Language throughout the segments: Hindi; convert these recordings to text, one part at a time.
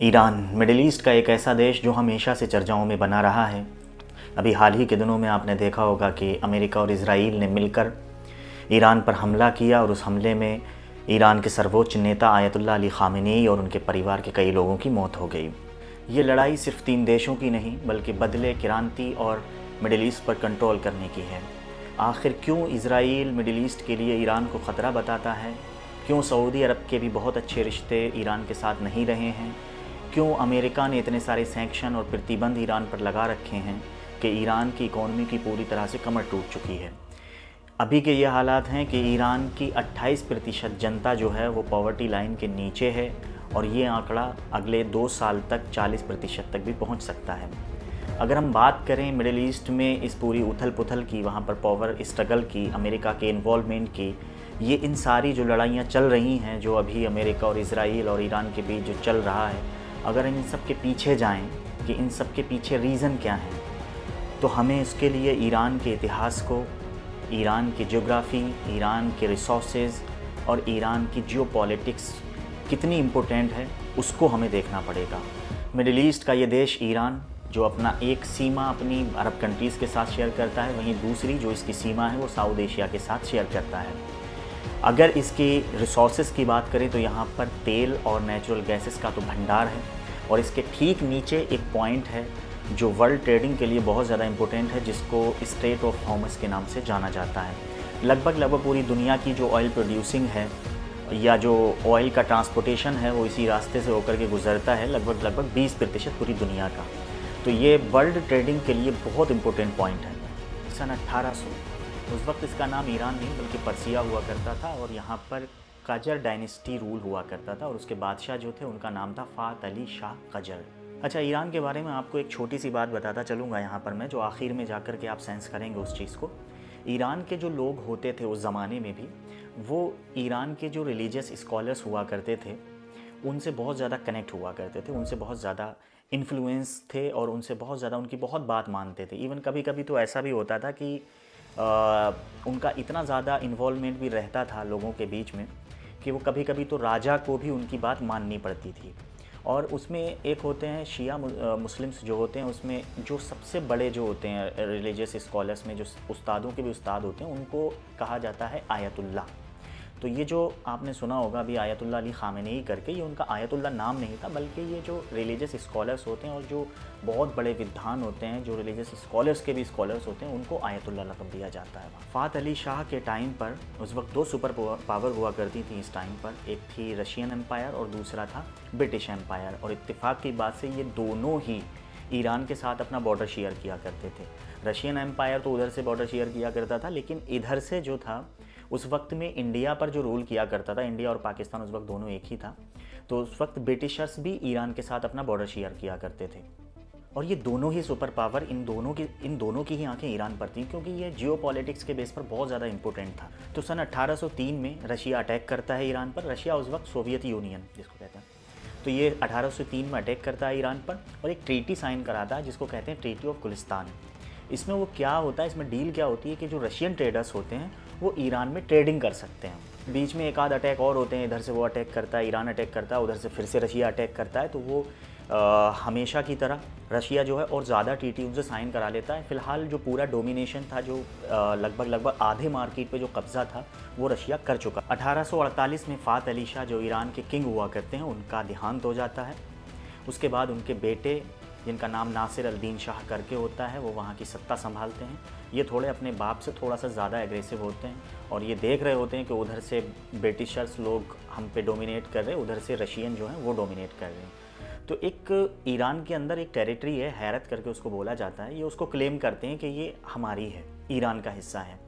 ईरान मिडिल ईस्ट का एक ऐसा देश जो हमेशा से चर्चाओं में बना रहा है। अभी हाल ही के दिनों में आपने देखा होगा कि अमेरिका और इजराइल ने मिलकर ईरान पर हमला किया और उस हमले में ईरान के सर्वोच्च नेता आयतुल्लाह अली ख़ामेनी और उनके परिवार के कई लोगों की मौत हो गई। ये लड़ाई सिर्फ 3 देशों की नहीं बल्कि बदले क्रांति और मिडिल ईस्ट पर कंट्रोल करने की है। आखिर क्यों इजराइल मिडिल ईस्ट के लिए ईरान को ख़तरा बताता है? क्यों सऊदी अरब के भी बहुत अच्छे रिश्ते ईरान के साथ नहीं रहे हैं? क्यों अमेरिका ने इतने सारे सैंक्शन और प्रतिबंध ईरान पर लगा रखे हैं कि ईरान की इकॉनमी की पूरी तरह से कमर टूट चुकी है? अभी के ये हालात हैं कि ईरान की 28% जनता जो है वो पॉवर्टी लाइन के नीचे है और ये आंकड़ा अगले 2 साल तक 40% तक भी पहुंच सकता है। अगर हम बात करें मिडिल ईस्ट में इस पूरी उथल पुथल की, वहाँ पर पावर स्ट्रगल की, अमेरिका के इन्वॉल्वमेंट की, ये इन सारी जो लड़ाइयाँ चल रही हैं, जो अभी अमेरिका और इजराइल और ईरान के बीच जो चल रहा है, अगर हम इन सब के पीछे जाएं कि इन सब के पीछे रीज़न क्या है, तो हमें इसके लिए ईरान के इतिहास को, ईरान की ज्योग्राफ़ी, ईरान के रिसोर्सेज और ईरान की जियोपॉलिटिक्स कितनी इम्पोर्टेंट है उसको हमें देखना पड़ेगा। मिडिल ईस्ट का ये देश ईरान जो अपना एक सीमा अपनी अरब कंट्रीज़ के साथ शेयर करता है, वहीं दूसरी जो इसकी सीमा है वो साउथ एशिया के साथ शेयर करता है। अगर इसकी रिसोर्सेज की बात करें तो यहाँ पर तेल और नेचुरल गैसेस का तो भंडार है और इसके ठीक नीचे एक पॉइंट है जो वर्ल्ड ट्रेडिंग के लिए बहुत ज़्यादा इम्पोर्टेंट है, जिसको स्ट्रेट ऑफ हॉर्मुज़ के नाम से जाना जाता है। लगभग पूरी दुनिया की जो ऑयल प्रोड्यूसिंग है या जो ऑयल का ट्रांसपोर्टेशन है वो इसी रास्ते से होकर के गुजरता है, लगभग 20% पूरी दुनिया का। तो ये वर्ल्ड ट्रेडिंग के लिए बहुत इम्पोर्टेंट पॉइंट है। सन 1800, उस वक्त इसका नाम ईरान नहीं बल्कि पर्सिया हुआ करता था और यहाँ पर कजर डायनेस्टी रूल हुआ करता था और उसके बादशाह जो थे उनका नाम था फ़ात अली शाह कजर। अच्छा, ईरान के बारे में आपको एक छोटी सी बात बताता चलूँगा यहाँ पर मैं, जो आखिर में जाकर के आप सेंस करेंगे उस चीज़ को। ईरान के जो लोग होते थे उस ज़माने में भी, वो ईरान के जो रिलीजियस स्कॉलर्स हुआ करते थे उनसे बहुत ज़्यादा कनेक्ट हुआ करते थे, उनसे बहुत ज़्यादा इन्फ्लुएंस थे और उनसे बहुत ज़्यादा उनकी बहुत बात मानते थे। इवन कभी कभी तो ऐसा भी होता था कि उनका इतना ज़्यादा इन्वॉल्वमेंट भी रहता था लोगों के बीच में कि वो कभी कभी तो राजा को भी उनकी बात माननी पड़ती थी। और उसमें एक होते हैं शिया मुस्लिम्स जो होते हैं, उसमें जो सबसे बड़े जो होते हैं रिलीजियस स्कॉलर्स में, जो उस्तादों के भी उस्ताद होते हैं, उनको कहा जाता है आयतुल्लाह। तो ये जो आपने सुना होगा अभी आयतुल्लाह अली ख़ामेनी करके, ये उनका आयतुल्लाह नाम नहीं था बल्कि ये जो रिलीजियस स्कॉलर्स होते हैं और जो बहुत बड़े विद्वान होते हैं, जो रिलीजियस स्कॉलर्स के भी स्कॉलर्स होते हैं, उनको आयतुल्लाह लक़ब दिया जाता है। फ़ात अली शाह के टाइम पर उस वक्त 2 सुपर पावर हुआ करती थी इस टाइम पर, एक थी रशियन एम्पायर और दूसरा था ब्रिटिश एम्पायर। और इत्तेफाक की बात से ये दोनों ही ईरान के साथ अपना बॉर्डर शेयर किया करते थे। रशियन एम्पायर तो उधर से बॉर्डर शेयर किया करता था, लेकिन इधर से जो था उस वक्त में इंडिया पर जो रूल किया करता था, इंडिया और पाकिस्तान उस वक्त दोनों एक ही था, तो उस वक्त ब्रिटिशर्स भी ईरान के साथ अपना बॉर्डर शेयर किया करते थे। और ये दोनों ही सुपर पावर, इन दोनों की ही आंखें ईरान पर थीं क्योंकि ये जियोपॉलिटिक्स के बेस पर बहुत ज़्यादा इंपॉर्टेंट था। तो सन 1803 में रशिया अटैक करता है ईरान पर। रशिया उस वक्त सोवियत यूनियन जिसको कहते हैं, तो ये 1803 में अटैक करता है ईरान पर और एक ट्रीटी साइन कराता है जिसको कहते हैं ट्रीटी ऑफ गुलिस्तान। इसमें वो क्या होता है, इसमें डील क्या होती है कि जो रशियन ट्रेडर्स होते हैं वो ईरान में ट्रेडिंग कर सकते हैं। बीच में एक आध अटैक और होते हैं, इधर से वो अटैक करता है, ईरान अटैक करता है, उधर से फिर से रशिया अटैक करता है, तो वो हमेशा की तरह रशिया जो है और ज़्यादा ट्रीटी उनसे साइन करा लेता है। फ़िलहाल जो पूरा डोमिनेशन था, जो लगभग आधे मार्केट पे जो कब्ज़ा था, वो रशिया कर चुका। 1848 में फ़ात अली शाह जो ईरान के किंग हुआ करते हैं, उनका देहांत हो जाता है। उसके बाद उनके बेटे, जिनका नाम नासिर अल-दीन शाह करके होता है, वो वहाँ की सत्ता संभालते हैं। ये थोड़े अपने बाप से थोड़ा सा ज़्यादा एग्रेसिव होते हैं और ये देख रहे होते हैं कि उधर से ब्रिटिशर्स लोग हम पे डोमिनेट कर रहे हैं, उधर से रशियन जो हैं वो डोमिनेट कर रहे हैं। तो एक ईरान के अंदर एक टेरिटरी है, हैरत करके उसको बोला जाता है, ये उसको क्लेम करते हैं कि ये हमारी है, ईरान का हिस्सा है।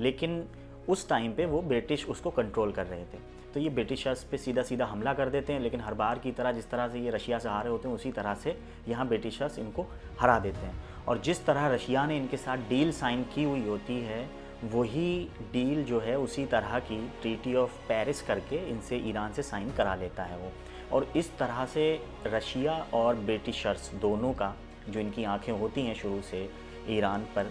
लेकिन उस टाइम पे वो ब्रिटिश उसको कंट्रोल कर रहे थे, तो ये ब्रिटिशर्स पे सीधा हमला कर देते हैं। लेकिन हर बार की तरह जिस तरह से ये रशिया से हारे होते हैं, उसी तरह से यहाँ ब्रिटिशर्स इनको हरा देते हैं। और जिस तरह रशिया ने इनके साथ डील साइन की हुई होती है, वही डील जो है उसी तरह की ट्रीटी ऑफ पेरिस करके इनसे ईरान से साइन करा लेता है वो। और इस तरह से रशिया और ब्रिटिशर्स दोनों का, जो इनकी आंखें होती हैं शुरू से ईरान पर,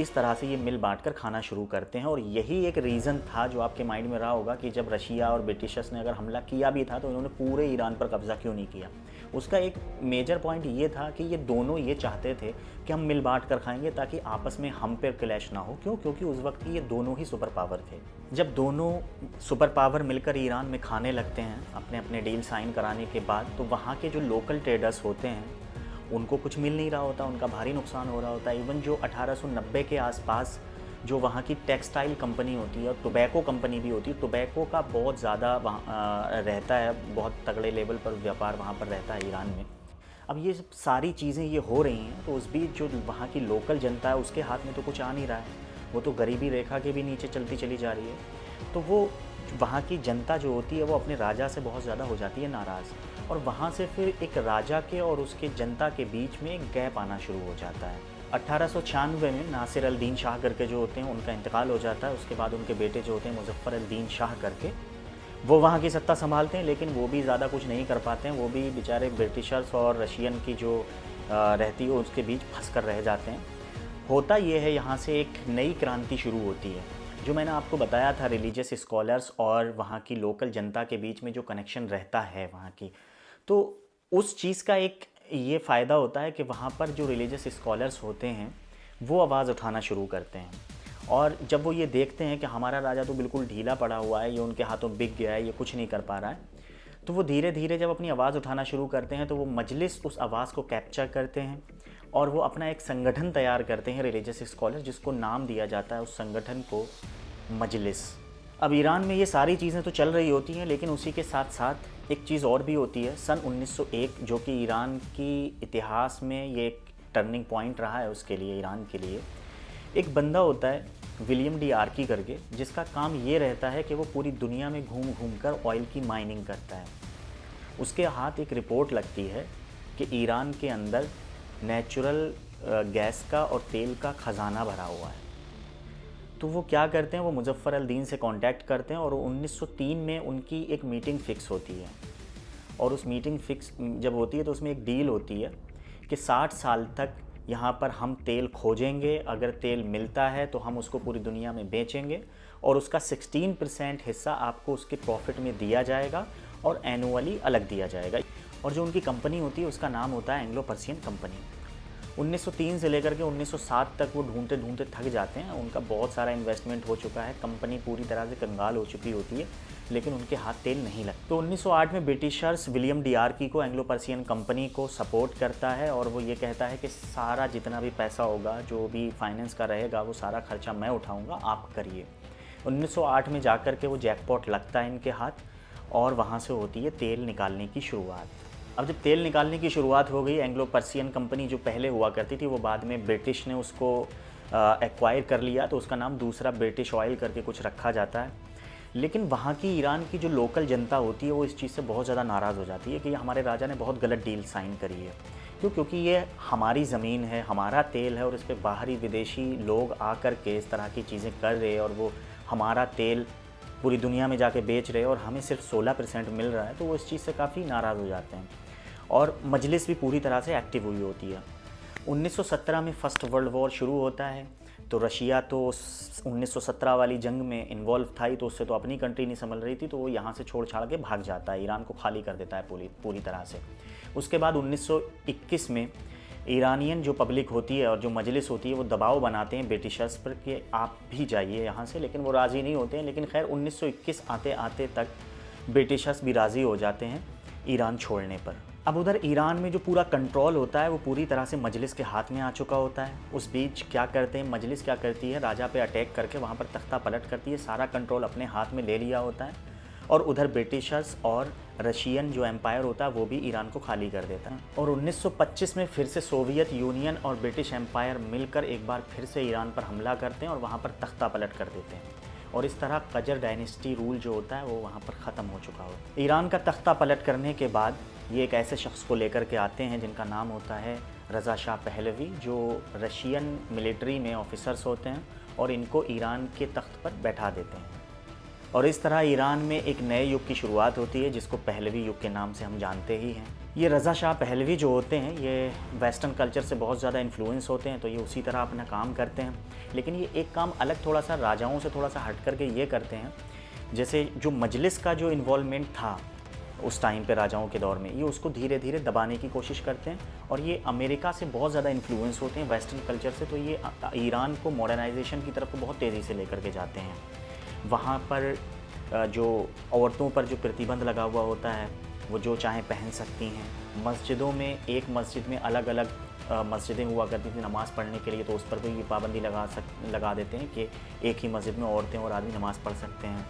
इस तरह से ये मिल बांट कर खाना शुरू करते हैं। और यही एक रीज़न था जो आपके माइंड में रहा होगा कि जब रशिया और ब्रिटिशर्स ने अगर हमला किया भी था तो इन्होंने पूरे ईरान पर कब्ज़ा क्यों नहीं किया। उसका एक मेजर पॉइंट ये था कि ये दोनों ये चाहते थे कि हम मिल बांट कर खाएंगे ताकि आपस में हम पर क्लैश ना हो। क्यों? क्योंकि उस वक्त ये दोनों ही सुपर पावर थे। जब दोनों सुपर पावर मिलकर ईरान में खाने लगते हैं अपने अपने डील साइन कराने के बाद, तो वहाँ के जो लोकल ट्रेडर्स होते हैं उनको कुछ मिल नहीं रहा होता, उनका भारी नुकसान हो रहा होता है। इवन जो 1890 के आसपास जो वहाँ की टेक्सटाइल कंपनी होती है और टोबैको कंपनी भी होती है, टोबैको का बहुत ज़्यादा वहाँ रहता है, बहुत तगड़े लेवल पर व्यापार वहाँ पर रहता है ईरान में। अब ये सारी चीज़ें ये हो रही हैं तो उस बीच जो वहाँ की लोकल जनता है उसके हाथ में तो कुछ आ नहीं रहा है, वो तो गरीबी रेखा के भी नीचे चलती चली जा रही है। तो वो वहाँ की जनता जो होती है वो अपने राजा से बहुत ज़्यादा हो जाती है नाराज़, और वहाँ से फिर एक राजा के और उसके जनता के बीच में एक गैप आना शुरू हो जाता है। 1896 में नासिर अल दीन शाह करके जो होते हैं उनका इंतकाल हो जाता है। उसके बाद उनके बेटे जो होते हैं मुज़फ़्फ़र अल दीन शाह करके, वो वहाँ की सत्ता संभालते हैं, लेकिन वो भी ज़्यादा कुछ नहीं कर पाते हैं। वो भी बेचारे ब्रिटिशर्स और रशियन की जो रहती है उसके बीच फंस कर रह जाते हैं। होता ये है, यहाँ से एक नई क्रांति शुरू होती है। जो मैंने आपको बताया था रिलीजियस स्कॉलर्स और वहाँ की लोकल जनता के बीच में जो कनेक्शन रहता है वहाँ की, तो उस चीज़ का एक ये फ़ायदा होता है कि वहाँ पर जो रिलीजियस स्कॉलर्स होते हैं वो आवाज़ उठाना शुरू करते हैं। और जब वो ये देखते हैं कि हमारा राजा तो बिल्कुल ढीला पड़ा हुआ है, ये उनके हाथों बिक गया है, ये कुछ नहीं कर पा रहा है, तो वो धीरे धीरे जब अपनी आवाज़ उठाना शुरू करते हैं तो वो मजलिस उस आवाज़ को कैप्चर करते हैं और वो अपना एक संगठन तैयार करते हैं रिलीजियस स्कॉलर, जिसको नाम दिया जाता है उस संगठन को मजलिस। अब ईरान में ये सारी चीज़ें तो चल रही होती हैं, लेकिन उसी के साथ साथ एक चीज़ और भी होती है। सन 1901 जो कि ईरान की इतिहास में ये एक टर्निंग पॉइंट रहा है उसके लिए, ईरान के लिए। एक बंदा होता है विलियम डी आर्की करके, जिसका काम ये रहता है कि वो पूरी दुनिया में घूम घूम कर ऑयल की माइनिंग करता है। उसके हाथ एक रिपोर्ट लगती है कि ईरान के अंदर नेचुरल गैस का और तेल का ख़जाना भरा हुआ है। तो वो क्या करते हैं, वो मुज़फ़्फ़र अल दीन से कांटेक्ट करते हैं और 1903 में उनकी एक मीटिंग फ़िक्स होती है। और उस मीटिंग फ़िक्स जब होती है तो उसमें एक डील होती है कि 60 साल तक यहाँ पर हम तेल खोजेंगे, अगर तेल मिलता है तो हम उसको पूरी दुनिया में बेचेंगे और उसका 16% हिस्सा आपको उसके प्रॉफिट में दिया जाएगा और एनुअली अलग दिया जाएगा। और जो उनकी कंपनी होती है उसका नाम होता है एंग्लो पर्सियन कंपनी। 1903 से लेकर के 1907 तक वो ढूंढते ढूंढते थक जाते हैं, उनका बहुत सारा इन्वेस्टमेंट हो चुका है, कंपनी पूरी तरह से कंगाल हो चुकी होती है, लेकिन उनके हाथ तेल नहीं लगता। तो 1908 में ब्रिटिशर्स विलियम डी आर्की को, एंग्लो पर्सियन कंपनी को सपोर्ट करता है और वो ये कहता है कि सारा जितना भी पैसा होगा, जो भी फाइनेंस का रहेगा, वो सारा खर्चा मैं उठाऊँगा, आप करिए। 1908 में जाकर के वो जैकपॉट लगता है इनके हाथ और वहाँ से होती है तेल निकालने की शुरुआत। अब जब तेल निकालने की शुरुआत हो गई, एंग्लो पर्सियन कंपनी जो पहले हुआ करती थी वो बाद में ब्रिटिश ने उसको एक्वायर कर लिया, तो उसका नाम दूसरा ब्रिटिश ऑयल करके कुछ रखा जाता है। लेकिन वहाँ की ईरान की जो लोकल जनता होती है वो इस चीज़ से बहुत ज़्यादा नाराज़ हो जाती है कि हमारे राजा ने बहुत गलत डील साइन करी है। क्यों? क्योंकि ये हमारी ज़मीन है, हमारा तेल है और इस पर बाहरी विदेशी लोग आकर के इस तरह की चीज़ें कर रहे और वो हमारा तेल पूरी दुनिया में जाके बेच रहे और हमें सिर्फ 16% मिल रहा है। तो वो इस चीज़ से काफ़ी नाराज़ हो जाते हैं और मजलिस भी पूरी तरह से एक्टिव हुई होती है। 1917 में फ़र्स्ट वर्ल्ड वॉर शुरू होता है, तो रशिया तो 1917 वाली जंग में इन्वॉल्व था ही, तो उससे तो अपनी कंट्री नहीं संभल रही थी, तो वो यहाँ से छोड़ छाड़ के भाग जाता है, ईरान को खाली कर देता है पूरी तरह से। उसके बाद 1921 में ईरानियन जो पब्लिक होती है और जो मजलिस होती है वो दबाव बनाते हैं ब्रिटिशर्स पर कि आप भी जाइए यहाँ से, लेकिन वो राज़ी नहीं होते हैं। लेकिन खैर 1921 आते आते तक ब्रिटिशर्स भी राज़ी हो जाते हैं ईरान छोड़ने पर। अब उधर ईरान में जो पूरा कंट्रोल होता है वो पूरी तरह से मजलिस के हाथ में आ चुका होता है। उस बीच क्या करते हैं, मजलिस क्या करती है, राजा पे अटैक करके वहाँ पर तख्ता पलट करती है, सारा कंट्रोल अपने हाथ में ले लिया होता है। और उधर ब्रिटिशर्स और रशियन जो एम्पायर होता है वो भी ईरान को खाली कर देता है। और 1925 में फिर से सोवियत यूनियन और ब्रिटिश एम्पायर मिलकर एक बार फिर से ईरान पर हमला करते हैं और वहाँ पर तख्ता पलट कर देते हैं। और इस तरह कजर डायनेस्टी रूल जो होता है वो वहाँ पर ख़त्म हो चुका होता है। ईरान का तख्ता पलट करने के बाद ये एक ऐसे शख्स को लेकर के आते हैं जिनका नाम होता है रज़ा शाह पहलवी, जो रशियन मिलिट्री में ऑफिसर्स होते हैं और इनको ईरान के तख्त पर बैठा देते हैं। और इस तरह ईरान में एक नए युग की शुरुआत होती है जिसको पहलवी युग के नाम से हम जानते ही हैं। ये रज़ा शाह पहलवी जो होते हैं ये वेस्टर्न कल्चर से बहुत ज़्यादा इन्फ्लुएंस होते हैं, तो ये उसी तरह अपना काम करते हैं। लेकिन ये एक काम अलग थोड़ा सा राजाओं से थोड़ा सा हट करके ये करते हैं, जैसे जो मजलिस का जो इन्वॉल्वमेंट था उस टाइम पे राजाओं के दौर में, ये उसको धीरे धीरे दबाने की कोशिश करते हैं। और ये अमेरिका से बहुत ज़्यादा इन्फ्लुएंस होते हैं वेस्टर्न कल्चर से, तो ये ईरान को मॉडर्नाइजेशन की तरफ को बहुत तेज़ी से लेकर के जाते हैं। वहाँ पर जो औरतों पर जो प्रतिबंध लगा हुआ होता है, वो जो चाहें पहन सकती हैं। मस्जिदों में एक मस्जिद में अलग अलग मस्जिदें हुआ करती थी नमाज़ पढ़ने के लिए, तो उस पर भी ये पाबंदी लगा देते हैं कि एक ही मस्जिद में औरतें और आदमी नमाज़ पढ़ सकते हैं।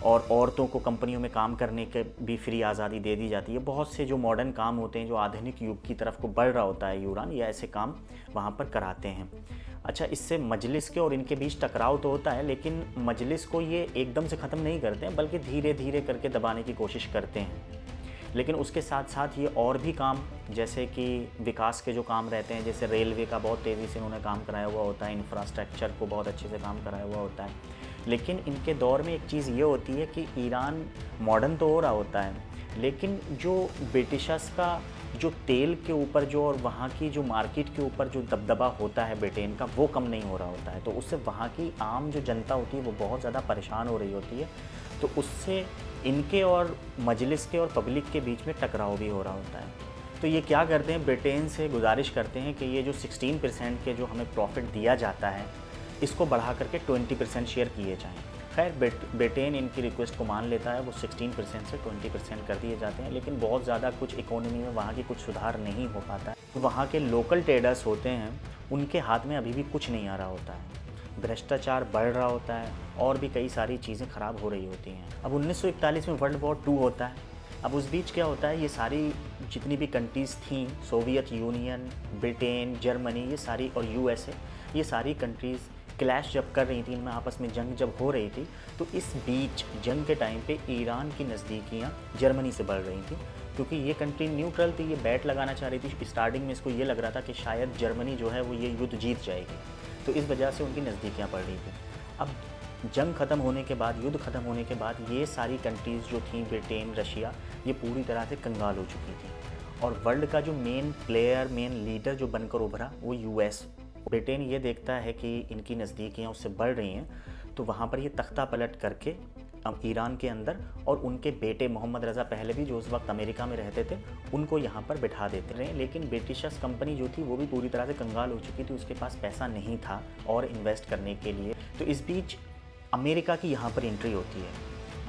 और औरतों को कंपनियों में काम करने के भी फ्री आज़ादी दे दी जाती है। बहुत से जो मॉडर्न काम होते हैं, जो आधुनिक युग की तरफ को बढ़ रहा होता है ईरान, ये ऐसे काम वहाँ पर कराते हैं। अच्छा, इससे मजलिस के और इनके बीच टकराव तो होता है, लेकिन मजलिस को ये एकदम से ख़त्म नहीं करते हैं, बल्कि धीरे धीरे करके दबाने की कोशिश करते हैं। लेकिन उसके साथ साथ ये और भी काम, जैसे कि विकास के जो काम रहते हैं, जैसे रेलवे का बहुत तेज़ी से उन्होंने काम कराया हुआ होता है, इंफ्रास्ट्रक्चर को बहुत अच्छे से काम कराया हुआ होता है। लेकिन इनके दौर में एक चीज़ ये होती है कि ईरान मॉडर्न तो हो रहा होता है, लेकिन जो ब्रिटिशर्स का जो तेल के ऊपर जो और वहाँ की जो मार्केट के ऊपर जो दबदबा होता है ब्रिटेन का, वो कम नहीं हो रहा होता है। तो उससे वहाँ की आम जो जनता होती है वो बहुत ज़्यादा परेशान हो रही होती है। तो उससे इनके और मजलिस के और पब्लिक के बीच में टकराव भी हो रहा होता है। तो ये क्या करते हैं, ब्रिटेन से गुजारिश करते हैं कि ये जो 16% के जो हमें प्रॉफिट दिया जाता है, इसको बढ़ा करके 20% शेयर किए जाएँ। खैर ब्रिटेन इनकी रिक्वेस्ट को मान लेता है, वो 16% से 20% कर दिए जाते हैं। लेकिन बहुत ज़्यादा कुछ इकोनॉमी में वहाँ की कुछ सुधार नहीं हो पाता है। तो वहाँ के लोकल ट्रेडर्स होते हैं, उनके हाथ में अभी भी कुछ नहीं आ रहा होता है। भ्रष्टाचार बढ़ रहा होता है और भी कई सारी चीज़ें ख़राब हो रही होती हैं। अब 1941 में वर्ल्ड वॉर 2 होता है। अब उस बीच क्या होता है, ये सारी जितनी भी कंट्रीज़ थीं, सोवियत यूनियन, ब्रिटेन, जर्मनी, ये सारी और यूएसए, ये सारी कंट्रीज़ क्लैश जब कर रही थी, इनमें आपस में जंग जब हो रही थी, तो इस बीच जंग के टाइम पे ईरान की नज़दीकियाँ जर्मनी से बढ़ रही थी, क्योंकि ये कंट्री न्यूट्रल थी, ये बैट लगाना चाह रही थी। स्टार्टिंग में इसको ये लग रहा था कि शायद जर्मनी जो है वो ये युद्ध जीत जाएगी, तो इस वजह से उनकी नज़दीकियाँ बढ़ रही थी। अब जंग ख़त्म होने के बाद, युद्ध ख़त्म होने के बाद, ये सारी कंट्रीज़ जो थी, ब्रिटेन, रशिया, ये पूरी तरह से कंगाल हो चुकी थी। और वर्ल्ड का जो मेन प्लेयर, मेन लीडर जो बनकर उभरा, वो यूएस। ब्रिटेन ये देखता है कि इनकी नज़दीकियाँ उससे बढ़ रही हैं, तो वहाँ पर ये तख्ता पलट करके अब ईरान के अंदर और उनके बेटे मोहम्मद रज़ा पहलवी, जो उस वक्त अमेरिका में रहते थे, उनको यहाँ पर बिठा देते रहे। लेकिन ब्रिटिशर्स कंपनी जो थी वो भी पूरी तरह से कंगाल हो चुकी थी, उसके पास पैसा नहीं था और इन्वेस्ट करने के लिए। तो इस बीच अमेरिका की यहाँ पर एंट्री होती है।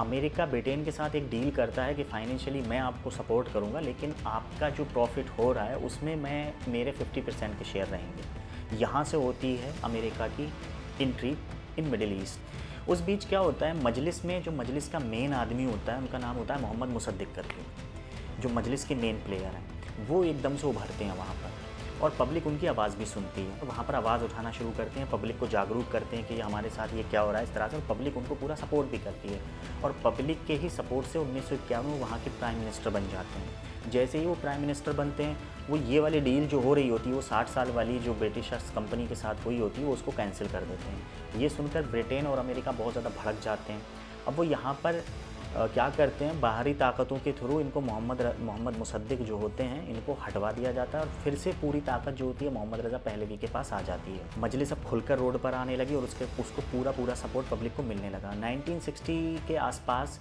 अमेरिका ब्रिटेन के साथ एक डील करता है कि फाइनेंशियली मैं आपको सपोर्ट करूँगा, लेकिन आपका जो प्रॉफिट हो रहा है उसमें मेरे 50% के शेयर रहेंगे। यहाँ से होती है अमेरिका की एंट्री इन मिडिल ईस्ट। उस बीच क्या होता है, मजलिस में जो मजलिस का मेन आदमी होता है, उनका नाम होता है मोहम्मद मुसद्दिक करके, जो मजलिस के मेन प्लेयर हैं, वो एकदम से उभरते हैं वहाँ पर और पब्लिक उनकी आवाज़ भी सुनती है। तो वहाँ पर आवाज़ उठाना शुरू करते हैं, पब्लिक को जागरूक करते हैं कि हमारे साथ ये क्या हो रहा है, इस तरह से। और पब्लिक उनको पूरा सपोर्ट भी करती है और पब्लिक के ही सपोर्ट से 1951 में वहाँ के प्राइम मिनिस्टर बन जाते हैं। जैसे ही वो प्राइम मिनिस्टर बनते हैं, वो ये वाली डील जो हो रही होती है, वो 60 साल वाली जो ब्रिटिशर्स कंपनी के साथ हुई होती है, वो उसको कैंसिल कर देते हैं। ये सुनकर ब्रिटेन और अमेरिका बहुत ज़्यादा भड़क जाते हैं। अब वो यहाँ पर क्या करते हैं, बाहरी ताकतों के थ्रू इनको मोहम्मद मुसद्दिक जो होते हैं, इनको हटवा दिया जाता है और फिर से पूरी ताकत जो होती है मोहम्मद रज़ा पहलवी के पास आ जाती है। मजलिस अब खुलकर रोड पर आने लगी और उसको पूरा सपोर्ट पब्लिक को मिलने लगा। 1960 के आसपास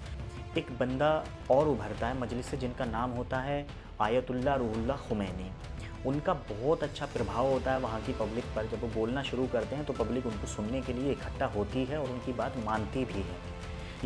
एक बंदा और उभरता है मजलिस से, जिनका नाम होता है आयतुल्लाह रूहुल्लाह खुमैनी। उनका बहुत अच्छा प्रभाव होता है वहाँ की पब्लिक पर। जब वो बोलना शुरू करते हैं तो पब्लिक उनको सुनने के लिए इकट्ठा होती है और उनकी बात मानती भी है।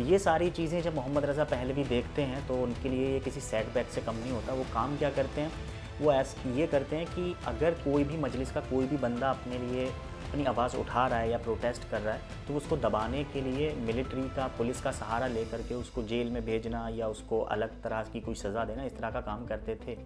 ये सारी चीज़ें जब मोहम्मद रज़ा पहलवी देखते हैं तो उनके लिए ये किसी सेटबैक से कम नहीं होता। वो काम क्या करते हैं, वो ये करते हैं कि अगर कोई भी मजलिस का कोई भी बंदा अपने लिए अपनी आवाज़ उठा रहा है या प्रोटेस्ट कर रहा है, तो उसको दबाने के लिए मिलिट्री का, पुलिस का सहारा लेकर के उसको जेल में भेजना या उसको अलग तरह की कोई सज़ा देना, इस तरह का काम करते थे।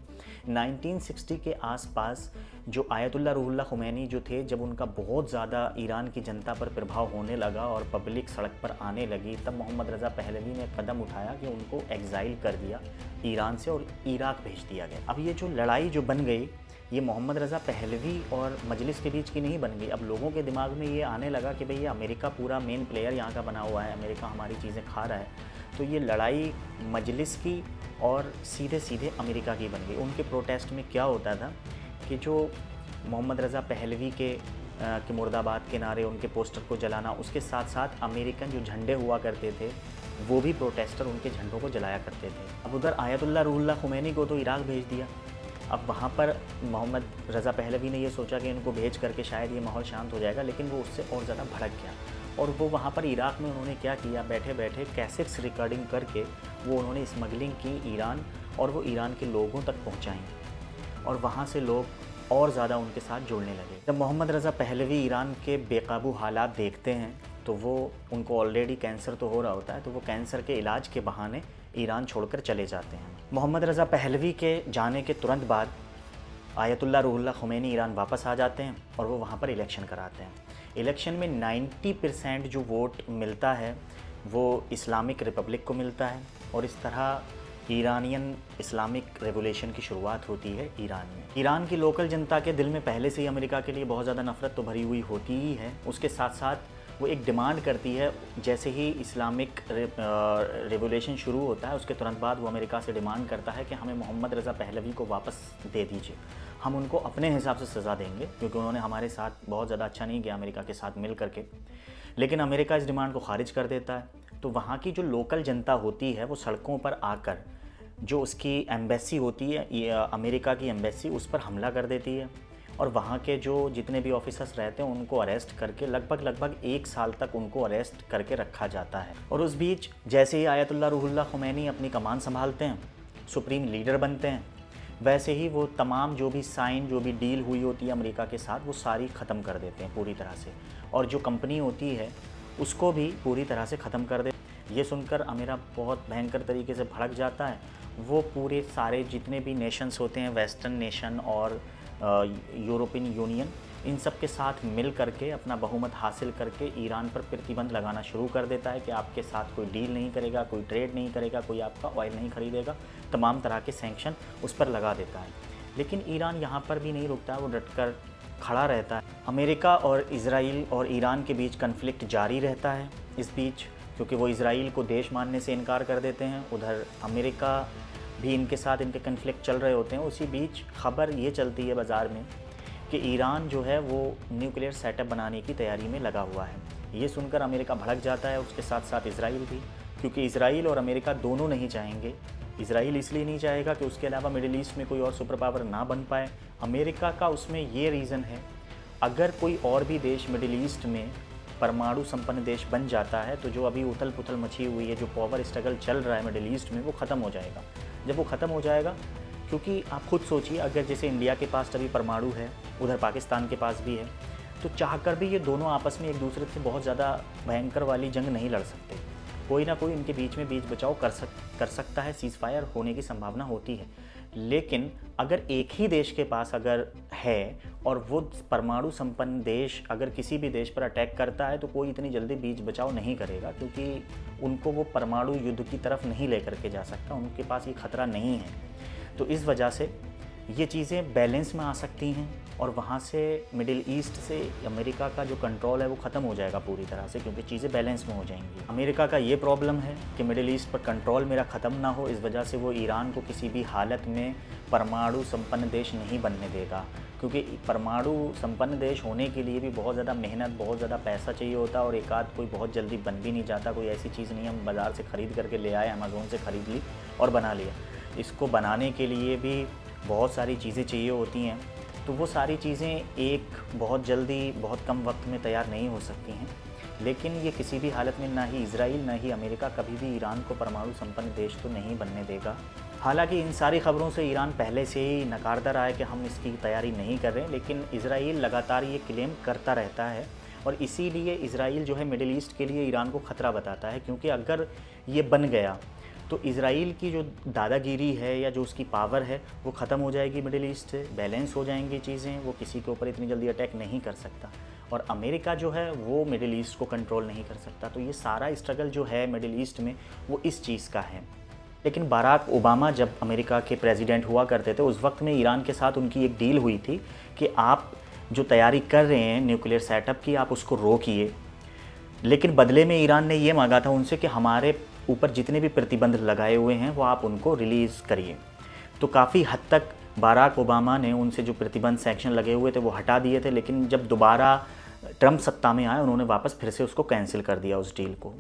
1960 के आसपास जो आयतुल्लाह रूहुल्लाह खुमैनी जो थे, जब उनका बहुत ज़्यादा ईरान की जनता पर प्रभाव होने लगा और पब्लिक सड़क पर आने लगी, तब मोहम्मद रज़ा पहलवी ने कदम उठाया कि उनको एग्ज़ाइल कर दिया ईरान से और इराक़ भेज दिया गया। अब ये जो लड़ाई जो बन गई ये मोहम्मद रज़ा पहलवी और मजलिस के बीच की नहीं बन गई। अब लोगों के दिमाग में ये आने लगा कि भाई ये अमेरिका पूरा मेन प्लेयर यहाँ का बना हुआ है, अमेरिका हमारी चीज़ें खा रहा है, तो ये लड़ाई मजलिस की और सीधे सीधे अमेरिका की बन गई। उनके प्रोटेस्ट में क्या होता था कि जो मोहम्मद रज़ा पहलवी के मुर्दाबाद के नारे, उनके पोस्टर को जलाना, उसके साथ साथ अमेरिकन जो झंडे हुआ करते थे वो भी प्रोटेस्टर उनके झंडों को जलाया करते थे। अब उधर आयतुल्लाह रूहुल्लाह खुमैनी को तो इराक़ भेज दिया। अब वहाँ पर मोहम्मद रज़ा पहलवी ने ये सोचा कि इनको भेज करके शायद ये माहौल शांत हो जाएगा, लेकिन वो उससे और ज़्यादा भड़क गया और वो वहाँ पर इराक़ में उन्होंने क्या किया, बैठे बैठे कैसेट्स रिकॉर्डिंग करके वो उन्होंने स्मगलिंग की ईरान, और वो ईरान के लोगों तक पहुँचाई और वहाँ से लोग और ज़्यादा उनके साथ जुड़ने लगे। जब मोहम्मद रज़ा पहलवी ईरान के बेकाबू हालात देखते हैं तो वो, उनको ऑलरेडी कैंसर तो हो रहा होता है, तो वो कैंसर के इलाज के बहाने ईरान छोड़कर चले जाते हैं। मोहम्मद रज़ा पहलवी के जाने के तुरंत बाद आयतुल्लाह रूहुल्लाह खुमैनी ईरान वापस आ जाते हैं और वो वहाँ पर इलेक्शन कराते हैं। इलेक्शन में 90% जो वोट मिलता है वो इस्लामिक रिपब्लिक को मिलता है और इस तरह ईरानियन इस्लामिक रेवोल्यूशन की शुरुआत होती है ईरान में। ईरान की लोकल जनता के दिल में पहले से ही अमेरिका के लिए बहुत ज़्यादा नफ़रत तो भरी हुई होती ही है। उसके साथ साथ वो एक डिमांड करती है, जैसे ही इस्लामिक रेवोल्यूशन शुरू होता है उसके तुरंत बाद वो अमेरिका से डिमांड करता है कि हमें मोहम्मद रज़ा पहलवी को वापस दे दीजिए, हम उनको अपने हिसाब से सज़ा देंगे, क्योंकि उन्होंने हमारे साथ बहुत ज़्यादा अच्छा नहीं किया अमेरिका के साथ मिल करके। लेकिन अमेरिका इस डिमांड को खारिज कर देता है। तो वहाँ की जो लोकल जनता होती है वो सड़कों पर आकर जो उसकी एम्बेसी होती है, अमेरिका की एम्बेसी, उस पर हमला कर देती है और वहाँ के जो जितने भी ऑफिसर्स रहते हैं उनको अरेस्ट करके लगभग 1 साल तक उनको अरेस्ट करके रखा जाता है। और उस बीच जैसे ही आयतुल्लाह रूहुल्लाह खुमैनी अपनी कमान संभालते हैं, सुप्रीम लीडर बनते हैं, वैसे ही वो तमाम जो भी साइन, जो भी डील हुई होती है अमेरिका के साथ, वो सारी ख़त्म कर देते हैं पूरी तरह से, और जो कंपनी होती है उसको भी पूरी तरह से ख़त्म कर दे। ये सुनकर अमेरिका बहुत भयंकर तरीके से भड़क जाता है। वो पूरे सारे जितने भी नेशंस होते हैं, वेस्टर्न नेशन और यूरोपियन यूनियन, इन सब के साथ मिल करके अपना बहुमत हासिल करके ईरान पर प्रतिबंध लगाना शुरू कर देता है कि आपके साथ कोई डील नहीं करेगा, कोई ट्रेड नहीं करेगा, कोई आपका ऑयल नहीं खरीदेगा, तमाम तरह के सैंक्शन उस पर लगा देता है। लेकिन ईरान यहाँ पर भी नहीं रुकता, वो डटकर खड़ा रहता है। अमेरिका और इजराइल और ईरान के बीच कन्फ्लिक्ट जारी रहता है इस बीच, क्योंकि वो इजराइल को देश मानने से इनकार कर देते हैं, उधर अमेरिका भी इनके साथ इनके कन्फ्लिक्ट चल रहे होते हैं। उसी बीच खबर ये चलती है बाज़ार में कि ईरान जो है वो न्यूक्लियर सेटअप बनाने की तैयारी में लगा हुआ है। ये सुनकर अमेरिका भड़क जाता है, उसके साथ साथ इजराइल भी, क्योंकि इजराइल और अमेरिका दोनों नहीं चाहेंगे। इजराइल इसलिए नहीं चाहेगा कि उसके अलावा मिडिल ईस्ट में कोई और सुपर पावर ना बन पाए। अमेरिका का उसमें ये रीज़न है, अगर कोई और भी देश मिडिल ईस्ट में परमाणु संपन्न देश बन जाता है तो जो अभी उथल पुथल मची हुई है, जो पावर स्ट्रगल चल रहा है मिडिल ईस्ट में, वो ख़त्म हो जाएगा। जब वो ख़त्म हो जाएगा, क्योंकि आप खुद सोचिए, अगर जैसे इंडिया के पास अभी परमाणु है, उधर पाकिस्तान के पास भी है, तो चाहकर भी ये दोनों आपस में एक दूसरे से बहुत ज़्यादा भयंकर वाली जंग नहीं लड़ सकते। कोई ना कोई इनके बीच में बीच बचाव कर सकता है, सीज़ फायर होने की संभावना होती है। लेकिन अगर एक ही देश के पास अगर है और वो परमाणु संपन्न देश अगर किसी भी देश पर अटैक करता है तो कोई इतनी जल्दी बीच बचाव नहीं करेगा, क्योंकि उनको वो परमाणु युद्ध की तरफ नहीं लेकर के जा सकता, उनके पास ये खतरा नहीं है। तो इस वजह से ये चीज़ें बैलेंस में आ सकती हैं और वहाँ से मिडिल ईस्ट से अमेरिका का जो कंट्रोल है वो ख़त्म हो जाएगा पूरी तरह से, क्योंकि चीज़ें बैलेंस में हो जाएंगी। अमेरिका का ये प्रॉब्लम है कि मिडिल ईस्ट पर कंट्रोल मेरा ख़त्म ना हो, इस वजह से वो ईरान को किसी भी हालत में परमाणु संपन्न देश नहीं बनने देगा, क्योंकि परमाणु संपन्न देश होने के लिए भी बहुत ज़्यादा मेहनत, बहुत ज़्यादा पैसा चाहिए होता है और एक आध कोई बहुत जल्दी बन भी नहीं जाता। कोई ऐसी चीज़ नहीं हम बाज़ार से ख़रीद करके ले आए, अमेज़ोन से ख़रीद ली और बना लिया। इसको बनाने के लिए भी बहुत सारी चीज़ें चाहिए होती हैं, तो वो सारी चीज़ें एक बहुत जल्दी, बहुत कम वक्त में तैयार नहीं हो सकती हैं। लेकिन ये किसी भी हालत में ना ही इजराइल ना ही अमेरिका कभी भी ईरान को परमाणु संपन्न देश तो नहीं बनने देगा। हालांकि इन सारी खबरों से ईरान पहले से ही नकारता रहा है कि हम इसकी तैयारी नहीं कर रहे, लेकिन इजराइल लगातार ये क्लेम करता रहता है और इसीलिए इजराइल जो है मिडिल ईस्ट के लिए ईरान को ख़तरा बताता है, क्योंकि अगर ये बन गया तो इजराइल की जो दादागिरी है या जो उसकी पावर है वो ख़त्म हो जाएगी मिडिल ईस्ट से, बैलेंस हो जाएंगी चीज़ें, वो किसी के ऊपर इतनी जल्दी अटैक नहीं कर सकता और अमेरिका जो है वो मिडिल ईस्ट को कंट्रोल नहीं कर सकता। तो ये सारा स्ट्रगल जो है मिडिल ईस्ट में वो इस चीज़ का है। लेकिन बाराक ओबामा जब अमेरिका के प्रेसिडेंट हुआ करते थे, उस वक्त में ईरान के साथ उनकी एक डील हुई थी कि आप जो तैयारी कर रहे हैं न्यूक्लियर सेटअप की, आप उसको रोकिए। लेकिन बदले में ईरान ने ये मांगा था उनसे कि हमारे ऊपर जितने भी प्रतिबंध लगाए हुए हैं वो आप उनको रिलीज़ करिए। तो काफ़ी हद तक बाराक ओबामा ने उनसे जो प्रतिबंध सैंक्शन लगे हुए थे वो हटा दिए थे, लेकिन जब दोबारा ट्रंप सत्ता में आए उन्होंने वापस फिर से उसको कैंसिल कर दिया, उस डील को।